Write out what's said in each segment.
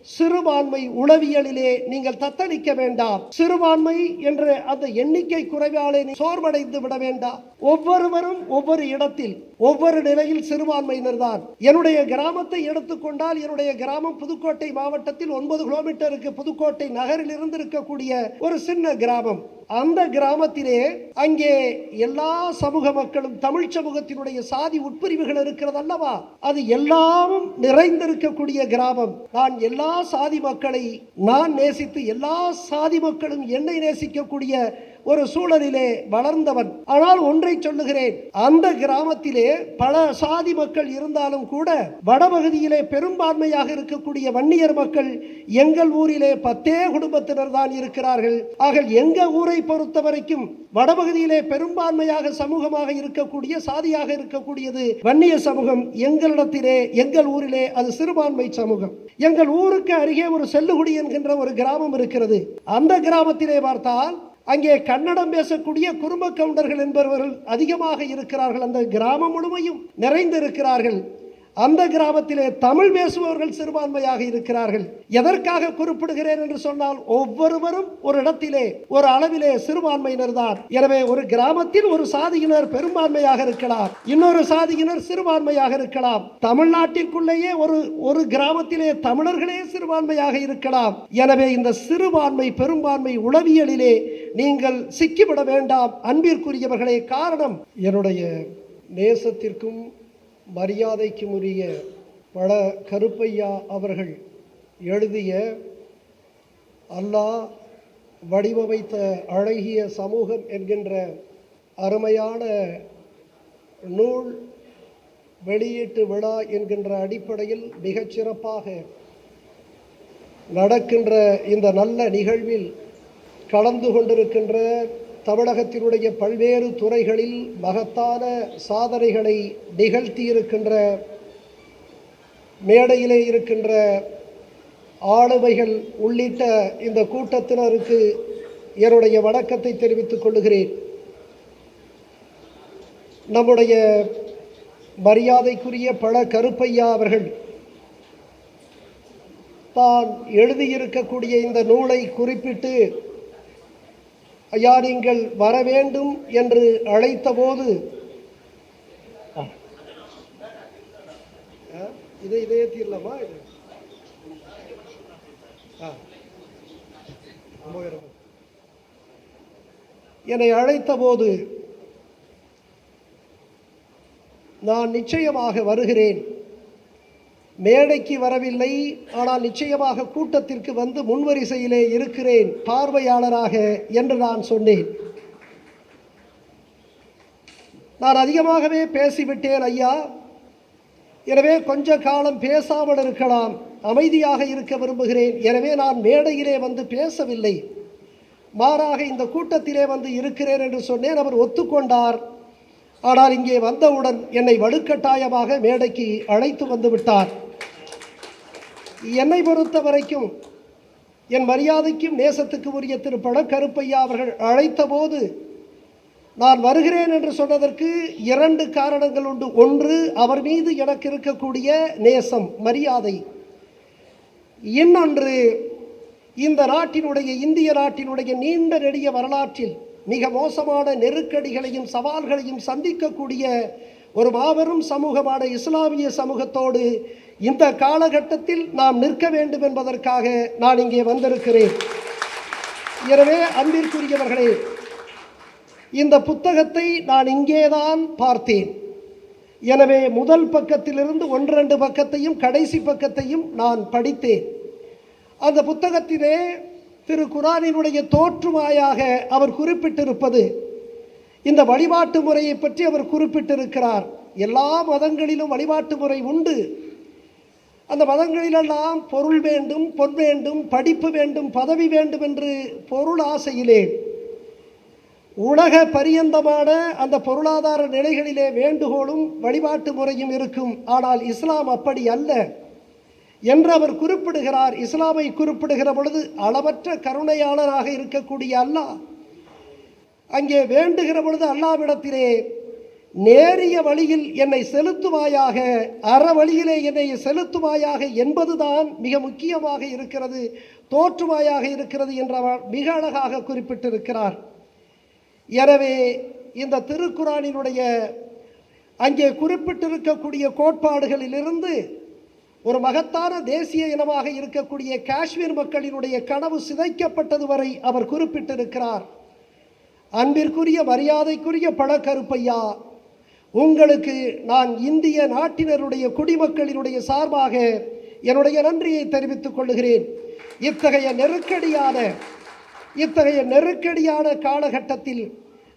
சிறுபான்மை உளவியலிலே நீங்கள் தத்தளிக்க வேண்டாம். சிறுபான்மை என்ற அந்த எண்ணிக்கை குறைவாலே சோர்வடைந்து விட வேண்டாம். ஒவ்வொருவரும் ஒவ்வொரு இடத்தில் ஒவ்வொரு நிலையில் சிறுபான்மையினர் தான். என்னுடைய கிராமத்தை எடுத்துக்கொண்டால், என்னுடைய கிராமம் புதுக்கோட்டை மாவட்டத்தில் 9 கிலோமீட்டருக்கு புதுக்கோட்டை நகரில் இருந்து இருக்கக்கூடிய ஒரு சின்ன கிராமம். அந்த கிராமத்திலே அங்கே எல்லா சமூக மக்களும், தமிழ் சமூகத்தினுடைய சாதி உட்பிரிவுகள் இருக்கிறது அல்லவா, அது எல்லாமும் நிறைந்திருக்கக்கூடிய கிராமம். நான் எல்லா சாதி மக்களை நான் நேசித்து, எல்லா சாதி மக்களும் என்னை நேசிக்கக்கூடிய ஒரு சூழலிலே வளர்ந்தவன். ஆனால் ஒன்றை சொல்லுகிறேன், அந்த கிராமத்திலே பல சாதி மக்கள் இருந்தாலும் கூட வடபகுதியிலே பெரும்பான்மையாக இருக்கக்கூடிய வன்னியர் மக்கள் எங்கள் ஊரிலே 10 குடும்பத்தினர் தான் இருக்கிறார்கள். ஆக எங்க ஊரை பொறுத்த வரைக்கும் வடபகுதியிலே பெரும்பான்மையாக சமூகமாக இருக்கக்கூடிய, சாதியாக இருக்கக்கூடியது வன்னிய சமூகம். எங்களிடத்திலே, எங்கள் ஊரிலே அது சிறுபான்மை சமூகம். எங்கள் ஊருக்கு அருகே ஒரு செல்லுகுடி என்கின்ற ஒரு கிராமம் இருக்கிறது. அந்த கிராமத்திலே பார்த்தால் அங்கே கன்னடம் பேசக்கூடிய குறும்ப கவுண்டர்கள் என்பவர்கள் அதிகமாக இருக்கிறார்கள். அந்த கிராமம் முழுமையும் நிறைந்திருக்கிறார்கள். அந்த கிராமத்திலே தமிழ் பேசுபவர்கள் சிறுபான்மையாக இருக்கிறார்கள். எதற்காக குறிப்பிடுகிறேன் என்று சொன்னால், ஒவ்வொருவரும் ஒரு இடத்திலே ஒரு அளவிலே சிறுபான்மையினர் தான். எனவே ஒரு கிராமத்தில் ஒரு சாதியினர் பெரும்பான்மையாக இருக்கலாம், இன்னொரு சாதியினர் சிறுபான்மையாக இருக்கலாம். தமிழ்நாட்டிற்குள்ளேயே ஒரு கிராமத்திலே தமிழர்களே சிறுபான்மையாக இருக்கலாம். எனவே இந்த சிறுபான்மை பெரும்பான்மை உளவியலிலே நீங்கள் சிக்கிவிட வேண்டாம் அன்பிற்குரியவர்களே. காரணம், என்னுடைய நேசத்திற்கும் மரியாதைக்கும் உரிய பல கருப்பையா அவர்கள் எழுதிய அல்லாஹ் வடிவமைத்த அழகிய சமூகம் என்கின்ற அருமையான நூல் வெளியீட்டு விழா என்கின்ற அடிப்படையில் மிகச்சிறப்பாக நடக்கின்ற இந்த நல்ல நிகழ்வில் கலந்து கொண்டிருக்கின்ற தமிழகத்தினுடைய பல்வேறு துறைகளில் மகத்தான சாதனைகளை நிகழ்த்தியிருக்கின்ற, மேடையிலே இருக்கின்ற ஆளுமைகள் உள்ளிட்ட இந்த கூட்டத்தினருக்கு என்னுடைய வணக்கத்தை தெரிவித்துக் கொள்கிறேன். நம்முடைய மரியாதைக்குரிய பல கருப்பையா அவர்கள் தான் எழுதியிருக்கக்கூடிய இந்த நூலை குறிப்பிட்டு, ஐயா நீங்கள் வர வேண்டும் என்று அழைத்த போது, இதே தீரலாமா? என்னை அழைத்த போது நான் நிச்சயமாக வருகிறேன், மேடைக்கு வரவில்லை, ஆனால் நிச்சயமாக கூட்டத்திற்கு வந்து முன்வரிசையிலே இருக்கிறேன் பார்வையாளராக என்று நான் சொன்னேன். நான் அதிகமாகவே பேசிவிட்டேன் ஐயா, எனவே கொஞ்ச காலம் பேசாமல் இருக்கலாம், அமைதியாக இருக்க விரும்புகிறேன். எனவே நான் மேடையிலே வந்து பேசவில்லை, மாறாக இந்த கூட்டத்திலே வந்து இருக்கிறேன் என்று சொன்னேன். அவர் ஒத்துக்கொண்டார். ஆனால் இங்கே வந்தவுடன் என்னை வலுக்கட்டாயமாக மேடைக்கு அழைத்து வந்து விட்டார். என்னை பொறுத்த வரைக்கும் என் மரியாதைக்கும் நேசத்துக்கு உரிய திரு பழ கருப்பையா அவர்கள் அழைத்த போது நான் வருகிறேன் என்று சொன்னதற்கு 2 காரணங்கள் உண்டு. ஒன்று, அவர் மீது எனக்கு இருக்கக்கூடிய நேசம், மரியாதை. இன்னொன்று, இந்த நாட்டினுடைய, இந்திய நாட்டினுடைய நீண்ட நெடிய வரலாற்றில் மிக மோசமான நெருக்கடிகளையும் சவால்களையும் சந்திக்கக்கூடிய ஒரு மாபெரும் சமூகமான இஸ்லாமிய சமூகத்தோடு இந்த காலகட்டத்தில் நாம் நிற்க வேண்டும் என்பதற்காக நான் இங்கே வந்திருக்கிறேன். எனவே அன்பிற்குரியவர்களே, இந்த புத்தகத்தை நான் இங்கேதான் பார்த்தேன். எனவே முதல் பக்கத்திலிருந்து 1-2 பக்கத்தையும் கடைசி பக்கத்தையும் நான் படித்தேன். அந்த புத்தகத்திலே திரு குரானினுடைய தோற்றுமாயாக அவர் குறிப்பிட்டிருப்பது, இந்த வழிபாட்டு முறையை பற்றி அவர் குறிப்பிட்டிருக்கிறார். எல்லா மதங்களிலும் வழிபாட்டு முறை உண்டு. அந்த மதங்களிலெல்லாம் பொருள் வேண்டும், பொன் வேண்டும், படிப்பு வேண்டும், பதவி வேண்டும் என்று பொருள் ஆசையிலே உலக பரியந்தமான அந்த பொருளாதார நிலைகளிலே வேண்டுகோளும் வழிபாட்டு முறையும் இருக்கும். ஆனால் இஸ்லாம் அப்படி அல்ல என்று அவர் குறிப்பிடுகிறார். இஸ்லாமை குறிப்பிடுகிற பொழுது அளவற்ற கருணையாளராக இருக்கக்கூடிய அல்லாஹ் அங்கே வேண்டுகிற பொழுது அல்லாஹ்விடத்திலே நேரிய வழியில் என்னை செலுத்துவாயாக, அற வழியிலே என்னை செலுத்துவாயாக என்பதுதான் மிக முக்கியமாக இருக்கிறது, தோற்றுவாயாக இருக்கிறது என்று அவர் மிக அழகாக குறிப்பிட்டிருக்கிறார். எனவே இந்த திருக்குரானினுடைய அங்கே குறிப்பிட்டிருக்கக்கூடிய கோட்பாடுகளிலிருந்து ஒரு மகத்தான தேசிய இனமாக இருக்கக்கூடிய காஷ்மீர் மக்களினுடைய கனவு சிதைக்கப்பட்டது வரை அவர் குறிப்பிட்டிருக்கிறார். அன்பிற்குரிய மரியாதைக்குரிய பழக்கருப்பையா, உங்களுக்கு நான் இந்திய நாட்டினருடைய குடிமக்களினுடைய சார்பாக என்னுடைய நன்றியை தெரிவித்துக் கொள்கிறேன். இத்தகைய நெருக்கடியான காலகட்டத்தில்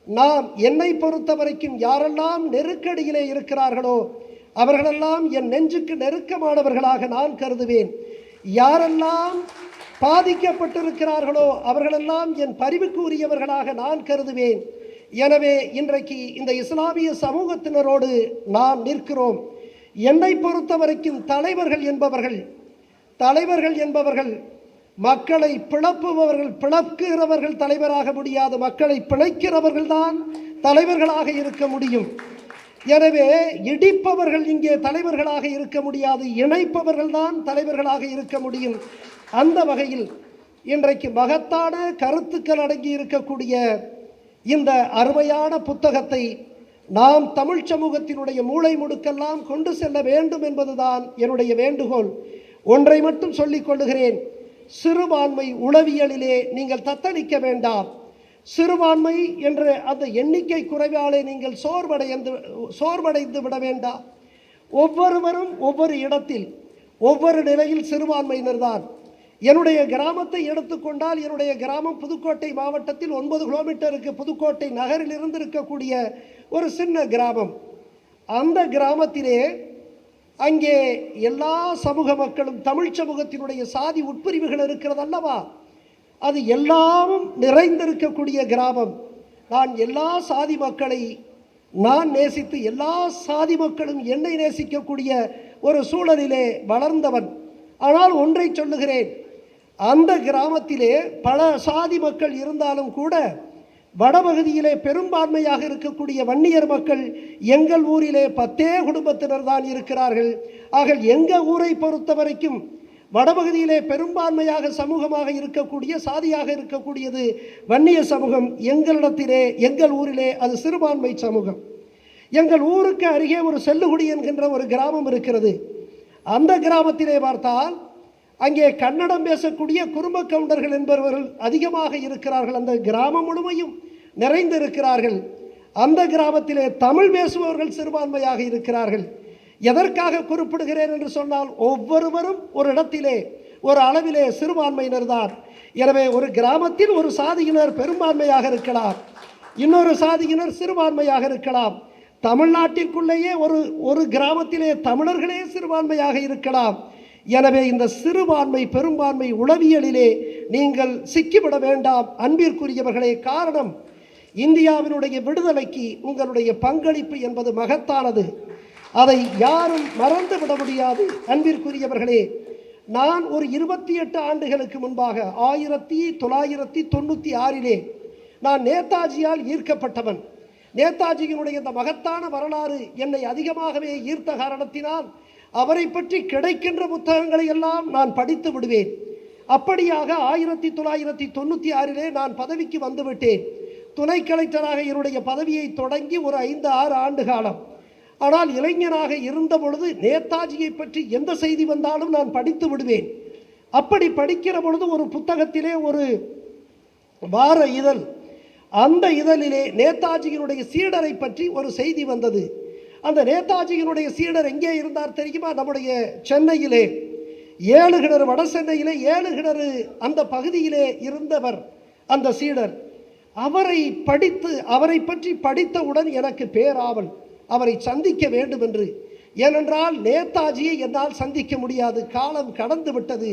நாம் என்னை பொறுத்த வரைக்கும் யாரெல்லாம் நெருக்கடியிலே இருக்கிறார்களோ அவர்களெல்லாம் என் நெஞ்சுக்கு நெருக்கமானவர்களாக நான் கருதுவேன். யாரெல்லாம் பாதிக்கப்பட்டிருக்கிறார்களோ அவர்களெல்லாம் என் பரிவுக்கு உரியவர்களாக நான் கருதுவேன். எனவே இன்றைக்கு இந்த இஸ்லாமிய சமூகத்தினரோடு நாம் நிற்கிறோம். என்னை பொறுத்த வரைக்கும் தலைவர்கள் என்பவர்கள் மக்களை பிளக்குகிறவர்கள் தலைவராக முடியாது, மக்களை பிழைக்கிறவர்கள் தான் தலைவர்களாக இருக்க முடியும். எனவே இடிப்பவர்கள் இங்கே தலைவர்களாக இருக்க முடியாது, இணைப்பவர்கள் தான் தலைவர்களாக இருக்க முடியும். அந்த வகையில் இன்றைக்கு மகத்தான கருத்துக்கள் அடங்கி இருக்கக்கூடிய இந்த அருமையான புத்தகத்தை நாம் தமிழ் சமூகத்தினுடைய மூளை முடுக்கெல்லாம் கொண்டு செல்ல வேண்டும் என்பதுதான் என்னுடைய வேண்டுகோள். ஒன்றை மட்டும் சொல்லிக் கொள்ளுகிறேன், சிறுபான்மை உளவியலிலே நீங்கள் தத்தளிக்க வேண்டாம். சிறுபான்மை என்ற அந்த எண்ணிக்கை குறைவாலே நீங்கள் சோர்வடைந்து விட வேண்டாம். ஒவ்வொருவரும் ஒவ்வொரு இடத்தில் ஒவ்வொரு நிலையில் சிறுபான்மையினர் தான். என்னுடைய கிராமத்தை எடுத்துக்கொண்டால், என்னுடைய கிராமம் புதுக்கோட்டை மாவட்டத்தில் 9 கிலோமீட்டருக்கு புதுக்கோட்டை நகரில் இருந்து இருக்கக்கூடிய ஒரு சின்ன கிராமம். அந்த கிராமத்திலே அங்கே எல்லா சமூக மக்களும், தமிழ் சமூகத்தினுடைய சாதி உட்பிரிவுகள் இருக்கிறது அல்லவா, அது எல்லாமும் நிறைந்திருக்கக்கூடிய கிராமம். நான் எல்லா சாதி மக்களை நான் நேசித்து எல்லா சாதி மக்களும் என்னை நேசிக்கக்கூடிய ஒரு சூழலிலே வளர்ந்தவன். ஆனால் ஒன்றை சொல்லுகிறேன், அந்த கிராமத்திலே பல சாதி மக்கள் இருந்தாலும் கூட வடபகுதியிலே பெரும்பான்மையாக இருக்கக்கூடிய வன்னியர் மக்கள் எங்கள் ஊரிலே 10 குடும்பத்தினர் தான் இருக்கிறார்கள். ஆக எங்கள் ஊரை பொறுத்த வரைக்கும் வடபகுதியிலே பெரும்பான்மையாக சமூகமாக இருக்கக்கூடிய சாதியாக இருக்கக்கூடியது வன்னிய சமூகம். எங்களிடத்திலே எங்கள் ஊரிலே அது சிறுபான்மை சமூகம். எங்கள் ஊருக்கு அருகே ஒரு செல்லுகுடி என்கின்ற ஒரு கிராமம் இருக்கிறது. அந்த கிராமத்திலே பார்த்தால் அங்கே கன்னடம் பேசக்கூடிய குறும்ப கவுண்டர்கள் என்பவர்கள் அதிகமாக இருக்கிறார்கள். அந்த கிராமம் முழுமையும் நிறைந்திருக்கிறார்கள். அந்த கிராமத்திலே தமிழ் பேசுபவர்கள் சிறுபான்மையாக இருக்கிறார்கள். எதற்காக குறிப்பிடுகிறேன் என்று சொன்னால், ஒவ்வொருவரும் ஒரு இடத்திலே ஒரு அளவிலே சிறுபான்மையினர் தான். எனவே ஒரு கிராமத்தில் ஒரு சாதியினர் பெரும்பான்மையாக இருக்கலாம், இன்னொரு சாதியினர் சிறுபான்மையாக இருக்கலாம். தமிழ்நாட்டிற்குள்ளேயே ஒரு கிராமத்திலே தமிழர்களே சிறுபான்மையாக இருக்கலாம். எனவே இந்த சிறுபான்மை பெரும்பான்மை உளவியலிலே நீங்கள் சிக்கிவிட வேண்டாம் அன்பிற்குரியவர்களே. காரணம், இந்தியாவினுடைய விடுதலைக்கு உங்களுடைய பங்களிப்பு என்பது மகத்தானது. அதை யாரும் மறந்துவிட முடியாது. அன்பிற்குரியவர்களே, நான் ஒரு 28 ஆண்டுகளுக்கு முன்பாக 1996 நான் நேதாஜியால் ஈர்க்கப்பட்டவன். நேதாஜியினுடைய இந்த மகத்தான வரலாறு என்னை அதிகமாகவே ஈர்த்த காரணத்தினால் அவரை பற்றி கிடைக்கின்ற புத்தகங்களை எல்லாம் நான் படித்து விடுவேன். அப்படியாக 1996 நான் பதவிக்கு வந்துவிட்டேன். துணை கலெக்டராக என்னுடைய பதவியை தொடங்கி ஒரு 5-6 ஆண்டு காலம். ஆனால் இளைஞனாக இருந்த பொழுது நேதாஜியை பற்றி எந்த செய்தி வந்தாலும் நான் படித்து விடுவேன். அப்படி படிக்கிற பொழுது ஒரு புத்தகத்திலே ஒரு வார இதழ், அந்த இதழிலே நேதாஜியினுடைய சீடரை பற்றி ஒரு செய்தி வந்தது. அந்த நேதாஜியினுடைய சீடர் எங்கே இருந்தார் தெரியுமா? நம்முடைய சென்னையிலே 7 கிணறு, வட சென்னையிலே 7 கிணறு அந்த பகுதியிலே இருந்தவர் அந்த சீடர். அவரை பற்றி படித்தவுடன் எனக்கு பேராவல், அவரை சந்திக்க வேண்டும் என்று. ஏனென்றால் நேதாஜியை என்னால் சந்திக்க முடியாது, காலம் கடந்து விட்டது.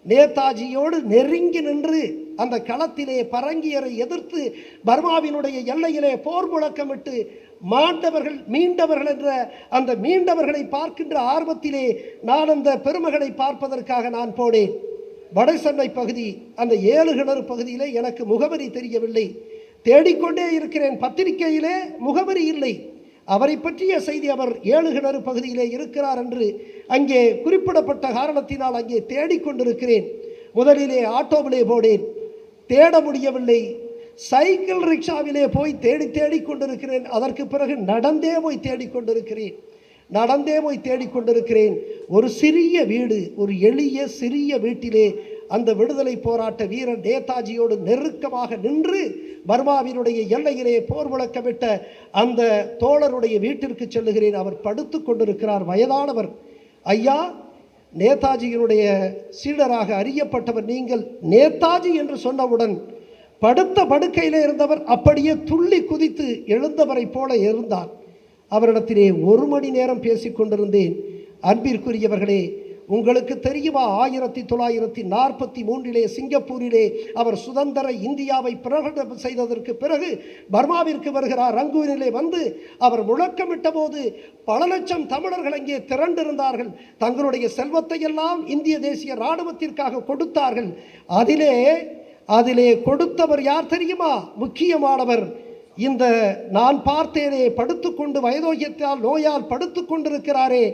நேதாஜியோடு நெருங்கி நின்று அந்த களத்திலே பரங்கியரை எதிர்த்து பர்மாவினுடைய எல்லையிலே போர் முழக்கமிட்டு மீண்டவர்கள் என்ற அந்த மீண்டவர்களை பார்க்கின்ற ஆர்வத்திலே நான் அந்த பெருமகளை பார்ப்பதற்காக நான் போனேன். வட சென்னை பகுதி அந்த 7 கிணறு பகுதியிலே எனக்கு முகவரி தெரியவில்லை. தேடிக்கொண்டே இருக்கிறேன், பத்திரிகையிலே முகவரி இல்லை. அவரை பற்றிய செய்தி அவர் 7 கிணறு பகுதியிலே இருக்கிறார் என்று அங்கே குறிப்பிடப்பட்ட காரணத்தினால் அங்கே தேடிக்கொண்டிருக்கிறேன். முதலிலே ஆட்டோவிலே போனேன், தேட முடியவில்லை. சைக்கிள் ரிக்ஷாவிலே போய் தேடிக் கொண்டிருக்கிறேன். அதற்கு பிறகு நடந்தே போய் தேடிக்கொண்டிருக்கிறேன். ஒரு சிறிய வீடு, ஒரு எளிய சிறிய வீட்டிலே அந்த விடுதலை போராட்ட வீரர் நேதாஜியோடு நெருக்கமாக நின்று பர்மாவினுடைய எல்லையிலே போர் முழக்கமிட்ட அந்த தோழருடைய வீட்டிற்கு செல்லுகிறேன். அவர் படுத்து கொண்டிருக்கிறார், வயதானவர். ஐயா, நேதாஜியினுடைய சீடராக அறியப்பட்டவர் நீங்கள். நேதாஜி என்று சொன்னவுடன் படுத்த படுக்கையிலே இருந்தவர் அப்படியே துள்ளி குதித்து எழுந்தவரை போல இருந்தார். அவரிடத்திலே 1 மணி நேரம் பேசிக்கொண்டிருந்தேன். அன்பிற்குரியவர்களே, உங்களுக்கு தெரியுமா, 1943 சிங்கப்பூரிலே அவர் சுதந்திர இந்தியாவை பிரகடனம் செய்ததற்கு பிறகு பர்மாவிற்கு வருகிறார். ரங்கூனிலே வந்து அவர் முழக்கமிட்ட போது பல லட்சம் தமிழர்கள் அங்கே திரண்டிருந்தார்கள். தங்களுடைய செல்வத்தை எல்லாம் இந்திய தேசிய இராணுவத்திற்காக கொடுத்தார்கள். அதிலே கொடுத்தவர் யார் தெரியுமா? முக்கியமானவர் இந்த நான் பார்த்தேனே படுத்துக்கொண்டு வயதோகியத்தால் நோயால் படுத்து கொண்டிருக்கிறாரே,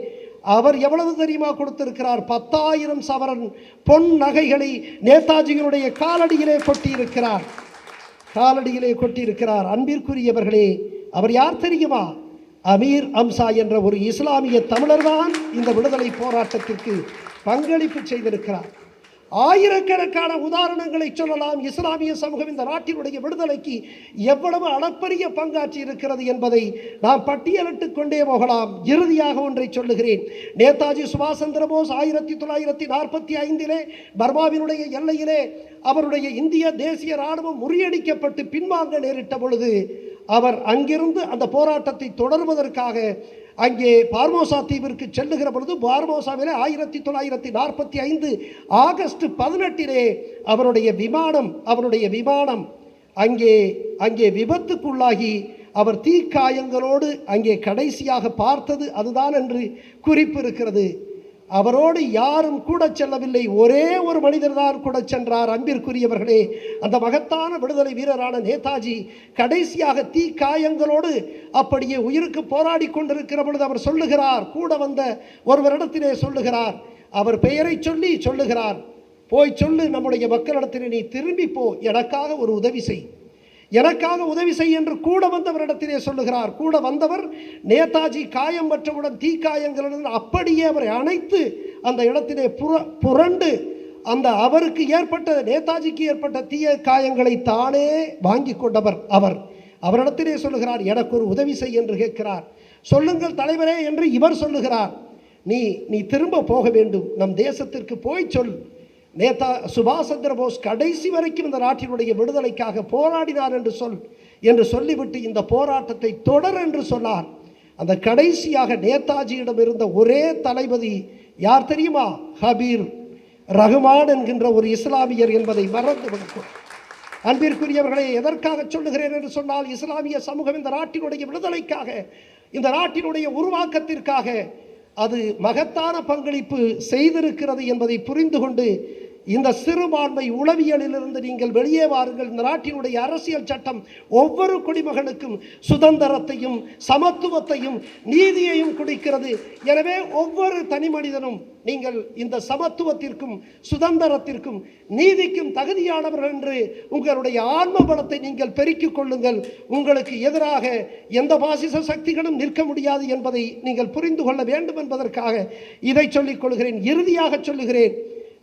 அவர் எவ்வளவு தெரியுமா கொடுத்திருக்கிறார்? 10,000 சவரன் பொன் நகைகளை நேதாஜியினுடைய காலடியிலே கொட்டியிருக்கிறார். அன்பிற்குரியவர்களே, அவர் யார் தெரியுமா? அமீர் அம்சா என்ற ஒரு இஸ்லாமிய தமிழர்தான் இந்த விடுதலை போராட்டத்திற்கு பங்களிப்பு செய்திருக்கிறார். ஆயிரக்கணக்கான உதாரணங்களை சொல்லலாம். இஸ்லாமிய சமூகம் இந்த நாட்டினுடைய விடுதலைக்கு எவ்வளவு அளப்பரிய பங்காற்றி இருக்கிறது என்பதை நாம் பட்டியலிட்டுக் கொண்டே போகலாம். இறுதியாக ஒன்றை சொல்லுகிறேன். நேதாஜி சுபாஷ் சந்திர போஸ் 1945 பர்மாவினுடைய எல்லையிலே அவருடைய இந்திய தேசிய இராணுவம் முறியடிக்கப்பட்டு பின்வாங்க நேரிட்ட பொழுது அவர் அங்கிருந்து அந்த போராட்டத்தை தொடர்வதற்காக அங்கே பார்மோசா தீவிற்கு செல்லுகிற பொழுது பார்மோசாவிலே 1945 ஆகஸ்ட் 18 அவருடைய விமானம் அங்கே விபத்துக்குள்ளாகி அவர் தீக்காயங்களோடு அங்கே கடைசியாக பார்த்தது அதுதான் என்று குறிப்பு இருக்கிறது. அவரோடு யாரும் கூட செல்லவில்லை, ஒரே ஒரு மனிதர் தான் கூட சென்றார். அன்பிற்குரியவர்களே, அந்த மகத்தான விடுதலை வீரரான நேதாஜி கடைசியாக தீக்காயங்களோடு அப்படியே உயிருக்கு போராடி கொண்டிருக்கிற பொழுது அவர் சொல்லுகிறார், கூட வந்த ஒருவரிடத்திலே சொல்லுகிறார், அவர் பெயரை சொல்லுகிறார், போய் சொல்லு நம்முடைய மக்களிடத்திலே நீ திரும்பி போ, எனக்காக ஒரு உதவி செய் என்று கூட வந்தவரிடத்திலே சொல்லுகிறார். கூட வந்தவர் நேதாஜி காயம் பற்றவுடன் தீக்காயங்களுடன் அப்படியே அவரை அணைத்து அந்த இடத்திலே புரண்டு அந்த அவருக்கு ஏற்பட்ட நேதாஜிக்கு ஏற்பட்ட தீய காயங்களை தானே வாங்கி கொண்டவர். அவரிடத்திலே சொல்லுகிறார், எனக்கு ஒரு உதவி செய் என்று கேட்கிறார். சொல்லுங்கள் தலைவரே என்று இவர் சொல்லுகிறார், நீ திரும்ப போக வேண்டும், நம் தேசத்திற்கு போய் சொல், சுபாஷ் சந்திர போஸ் கடைசி வரைக்கும் இந்த நாட்டினுடைய விடுதலைக்காக போராடினார் என்று சொல்லிவிட்டு இந்த போராட்டத்தை தொடர் என்று சொன்னார். அந்த கடைசியாக நேதாஜியிடம் இருந்த ஒரே தளபதி யார் தெரியுமா? ஹபீர் ரஹ்மான் என்கின்ற ஒரு இஸ்லாமியர் என்பதை மறந்து விடுக்கும். அன்பிற்குரியவர்களை, எதற்காக சொல்லுகிறேன் என்று சொன்னால், இஸ்லாமிய சமூகம் இந்த நாட்டினுடைய விடுதலைக்காக, இந்த நாட்டினுடைய உருவாக்கத்திற்காக அது மகத்தான பங்களிப்பு செய்திருக்கிறது என்பதை புரிந்து கொண்டு இந்த சிறுபான்மை உளவியலிலிருந்து நீங்கள் வெளியே வாருங்கள். இந்த நாட்டினுடைய அரசியல் சட்டம் ஒவ்வொரு குடிமகனுக்கும் சுதந்திரத்தையும் சமத்துவத்தையும் நீதியையும் கொடுக்கிறது. எனவே ஒவ்வொரு தனி மனிதனும் நீங்கள் இந்த சமத்துவத்திற்கும் சுதந்திரத்திற்கும் நீதிக்கும் தகுதியானவர்கள் என்று உங்களுடைய ஆன்ம பலத்தை நீங்கள் பெருக்கிக் கொள்ளுங்கள். உங்களுக்கு எதிராக எந்த பாசிச சக்திகளும் நிற்க முடியாது என்பதை நீங்கள் புரிந்து கொள்ள வேண்டும் என்பதற்காக இதை சொல்லிக் கொள்கிறேன். இறுதியாக சொல்லுகிறேன்,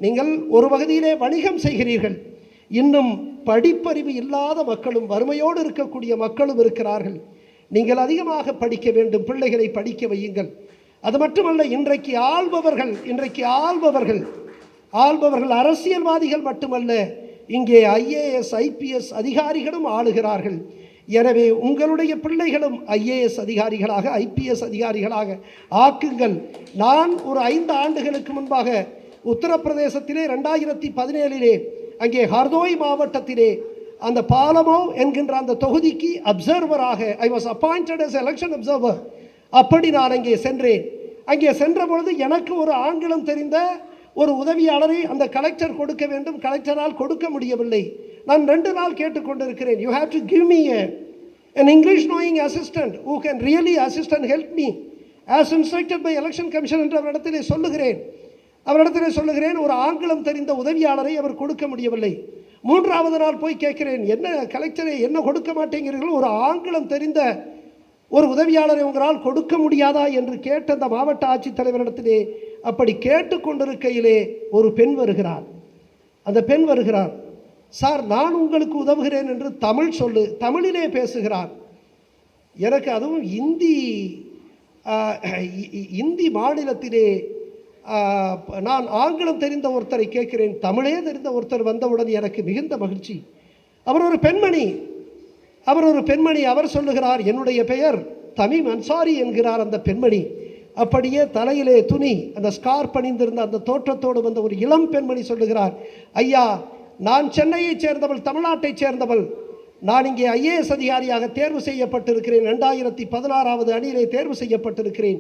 நீங்கள் ஒரு வகையிலே வணிகம் செய்கிறீர்கள். இன்னும் படிப்பறிவு இல்லாத மக்களும் வறுமையோடு இருக்கக்கூடிய மக்களும் இருக்கிறார்கள். நீங்கள் அதிகமாக படிக்க வேண்டும், பிள்ளைகளை படிக்க வையுங்கள். அது மட்டுமல்ல, இன்றைக்கு ஆள்பவர்கள் அரசியல்வாதிகள் மட்டுமல்ல, இங்கே IAS IPS அதிகாரிகளும் ஆளுகிறார்கள். எனவே உங்களுடைய பிள்ளைகளும் IAS அதிகாரிகளாக IPS அதிகாரிகளாக ஆக்குங்கள். நான் ஒரு 5 ஆண்டுகளுக்கு முன்பாக உத்தரப்பிரதேசத்திலே 2017 அங்கே ஹர்தோய் மாவட்டத்திலே அந்த பாலமோ என்கின்ற அந்த தொகுதிக்கு அப்சர்வராக I was appointed as election observer. அப்படி நான் அங்கே சென்றேன். அங்கே சென்ற பொழுது எனக்கு ஒரு ஆங்கிலம் தெரிந்த ஒரு உதவியாளரை அந்த கலெக்டர் கொடுக்க வேண்டும். கலெக்டரால் கொடுக்க முடியவில்லை. நான் 2 நாள் கேட்டுக்கொண்டிருக்கிறேன். You have to give me an English knowing assistant who can really assist and help me as instructed by election commission என்று அவரிடத்திலே சொல்லுகிறேன். ஒரு ஆங்கிலம் தெரிந்த உதவியாளரை அவர் கொடுக்க முடியவில்லை. மூன்றாவது நாள் போய் கேட்கிறேன், என்ன கலெக்டரை என்ன கொடுக்க மாட்டேங்கிறீர்கள், ஒரு ஆங்கிலம் தெரிந்த ஒரு உதவியாளரை உங்களால் கொடுக்க முடியாதா என்று கேட்ட அந்த மாவட்ட ஆட்சித்தலைவரிடத்திலே அப்படி கேட்டுக்கொண்டிருக்கையிலே ஒரு பெண் வருகிறார். அந்த பெண் வருகிறார், சார் நான் உங்களுக்கு உதவுகிறேன் என்று தமிழிலே பேசுகிறார். எனக்கு அதுவும் இந்தி மாநிலத்திலே நான் ஆங்கிலம் தெரிந்த ஒருத்தரை கேட்கிறேன், தமிழே தெரிந்த ஒருத்தர் வந்தவுடன் எனக்கு மிகுந்த மகிழ்ச்சி. அவர் ஒரு பெண்மணி. அவர் சொல்லுகிறார், என்னுடைய பெயர் தமீம் அன்சாரி என்கிறார் அந்த பெண்மணி. அப்படியே தலையிலே துணி அந்த ஸ்கார்ப் அணிந்திருந்த அந்த தோற்றத்தோடு வந்த ஒரு இளம் பெண்மணி சொல்லுகிறார், ஐயா நான் சென்னையைச் சேர்ந்தவள், தமிழ்நாட்டைச் சேர்ந்தவள். நான் இங்கே IAS அதிகாரியாக தேர்வு செய்யப்பட்டிருக்கிறேன். 2016 அணியிலே தேர்வு செய்யப்பட்டிருக்கிறேன்.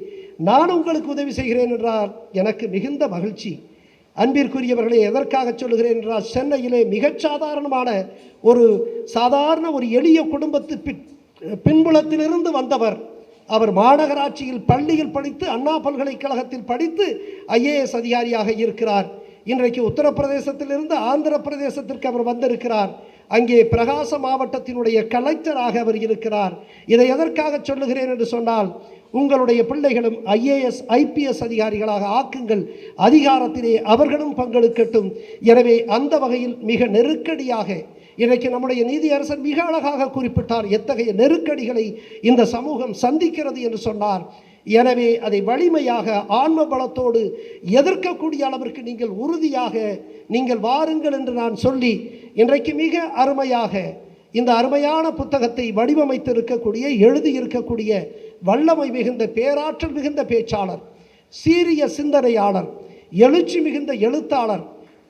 நான் உங்களுக்கு உதவி செய்கிறேன் என்றால் எனக்கு மிகுந்த மகிழ்ச்சி. அன்பிற்குரியவர்களே, எதற்காக சொல்லுகிறேன் என்றால், சென்னையிலே மிகச் சாதாரண ஒரு எளிய குடும்பத்து பின்புலத்திலிருந்து வந்தவர். அவர் மாநகராட்சியில் பள்ளியில் படித்து அண்ணா பல்கலைக்கழகத்தில் படித்து IAS அதிகாரியாக இருக்கிறார். இன்றைக்கு உத்தரப்பிரதேசத்திலிருந்து ஆந்திர பிரதேசத்திற்கு அவர் வந்திருக்கிறார். அங்கே பிரகாச மாவட்டத்தினுடைய கலெக்டராக அவர் இருக்கிறார். இதை எதற்காக சொல்லுகிறேன் என்று சொன்னால், உங்களுடைய பிள்ளைகளும் IAS IPS அதிகாரிகளாக ஆக்குங்கள், அதிகாரத்திலே அவர்களும் பங்கெடுக்கட்டும். எனவே அந்த வகையில் மிக நெருக்கடியாக இன்றைக்கு நம்முடைய நீதியரசர் மிக அழகாக குறிப்பிட்டார், எத்தகைய நெருக்கடிகளை இந்த சமூகம் சந்திக்கிறது என்று சொன்னார். எனவே அதை வலிமையாக ஆன்ம பலத்தோடு எதிர்க்கக்கூடிய அளவிற்கு நீங்கள் உறுதியாக நீங்கள் வாருங்கள் என்று நான் சொல்லி, இன்றைக்கு மிக அருமையாக இந்த அருமையான புத்தகத்தை வடிவமைத்திருக்கக்கூடிய எழுதியிருக்கக்கூடிய வல்லமை மிகுந்த பேராற்றல் மிகுந்த பேச்சாளர், சீரிய சிந்தனையாளர், எழுச்சி மிகுந்த எழுத்தாளர்,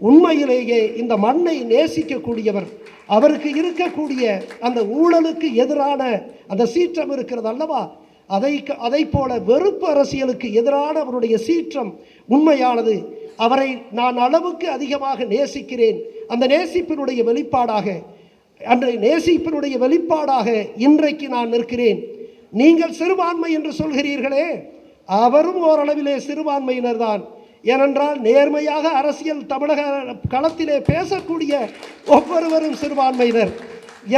உண்மையிலேயே இந்த மண்ணை நேசிக்கக்கூடியவர், அவருக்கு இருக்கக்கூடிய அந்த ஊழலுக்கு எதிரான அந்த சீற்றம் இருக்கிறது அல்லவா, அதை போல வெறுப்பு அரசியலுக்கு எதிரான அவருடைய சீற்றம் உண்மையானது. அவரை நான் அளவுக்கு அதிகமாக நேசிக்கிறேன். அந்த நேசிப்பினுடைய வெளிப்பாடாக இன்றைக்கு நான் நிற்கிறேன். நீங்கள் சிறுபான்மை என்று சொல்கிறீர்களே, அவரும் ஓரளவிலே சிறுபான்மையினர் தான். ஏனென்றால் நேர்மையாக அரசியல் தமிழக களத்திலே பேசக்கூடிய ஒவ்வொருவரும் சிறுபான்மையினர்.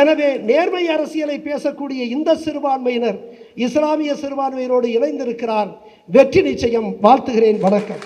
எனவே நேர்மை அரசியலை பேசக்கூடிய இந்த சிறுபான்மையினர் இஸ்லாமிய சிறுபான்மையினரோடு இணைந்திருக்கிறார். வெற்றி நிச்சயம். வாழ்த்துகிறேன். வணக்கம்.